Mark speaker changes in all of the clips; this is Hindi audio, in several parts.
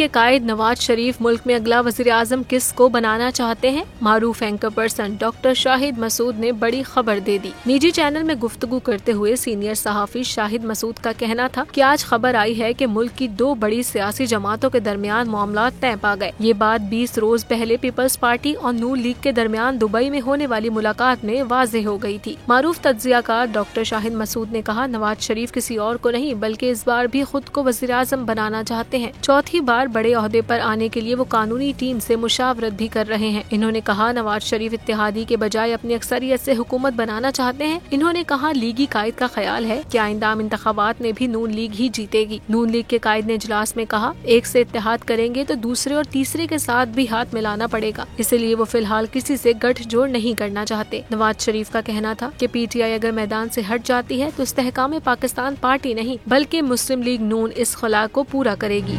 Speaker 1: के कायद नवाज शरीफ मुल्क में अगला वज़ीर-ए-आज़म किसको बनाना चाहते हैं? मारूफ anchor person doctor Shahid Masood ने बड़ी खबर दे दी। निजी चैनल में गुफ्तगू करते हुए सीनियर सहाफी शाहिद मसूद का कहना था कि आज खबर आई है कि मुल्क की दो बड़ी सियासी जमातों के दरमियान मामला तय पा गए। ये बात 20 रोज पहले पीपल्स पार्टी और नून लीग के दरमियान दुबई में होने वाली मुलाकात में वाज़ेह हो गई थी। मारूफ तज्जियाकार डॉक्टर शाहिद मसूद ने कहा, नवाज शरीफ किसी और को नहीं बल्कि इस बार भी खुद को वज़ीर-ए-आज़म बनाना चाहते हैं। चौथी बार बड़े ओहदे पर आने के लिए वो कानूनी टीम से मुशावरत भी कर रहे हैं। इन्होंने कहा, नवाज शरीफ इत्तेहादी के बजाय अपनी अक्सरियत से हुकूमत बनाना चाहते हैं। इन्होंने कहा, लीगी कायद का ख्याल है कि आइंदा इंतखाबात में भी नून लीग ही जीतेगी। नून लीग के कायद ने इजलास में कहा, एक से इत्तेहाद करेंगे तो दूसरे और तीसरे के साथ भी हाथ मिलाना पड़ेगा, इसलिए वो फिलहाल किसी से गठजोड़ नहीं करना चाहते। नवाज शरीफ का कहना था कि पीटीआई अगर मैदान से हट जाती है तो इस्तेहकाम पाकिस्तान पार्टी नहीं बल्कि मुस्लिम लीग नून इस खला को पूरा करेगी।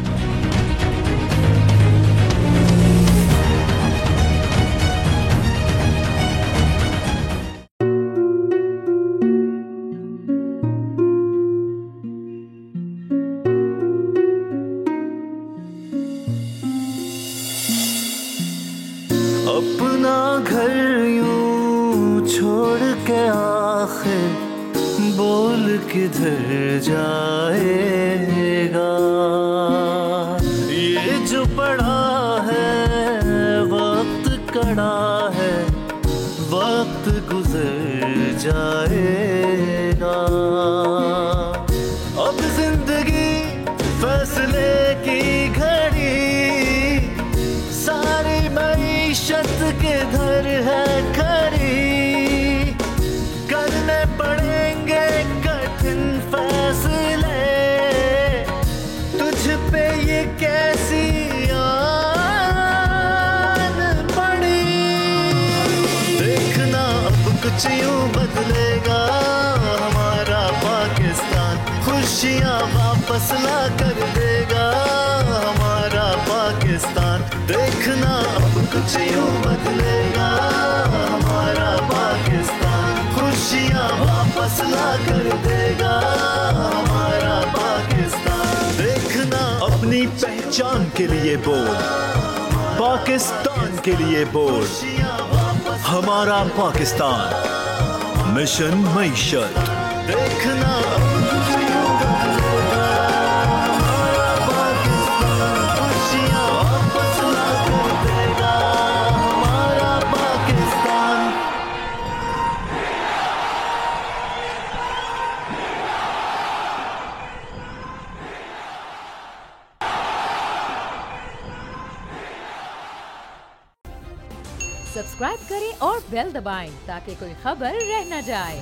Speaker 2: अपना घर यूं छोड़ के आखिर बोल किधर जाएगा। ये जो पड़ा है वक्त कड़ा है, वक्त गुजर जाएगा। अब जिंदगी फैसले की घड़ी, सारी मईशत के घर है खड़ी। करने पड़ेंगे कठिन फैसले, तुझ पे ये कैसी आन पड़ी। देखना अब कुछ यूं बदलेगा हमारा पाकिस्तान, खुशियाँ वापस ला कर देगा हमारा पाकिस्तान। देखना अब कुछ यूं बदलेगा हमारा पाकिस्तान, खुशियाँ वापस ला कर देगा हमारा पाकिस्तान। देखना
Speaker 3: अपनी पहचान के लिए बोल, पाकिस्तान के लिए बोल, हमारा पाकिस्तान, मिशन मईशत।
Speaker 2: देखना अब कुछ यूं बदलेगा हमारा पाकिस्तान, खुशियाँ वापस ला कर देगा हमारा पाकिस्तान।
Speaker 4: सब्सक्राइब करें और बेल दबाएं ताकि कोई खबर रह न जाए।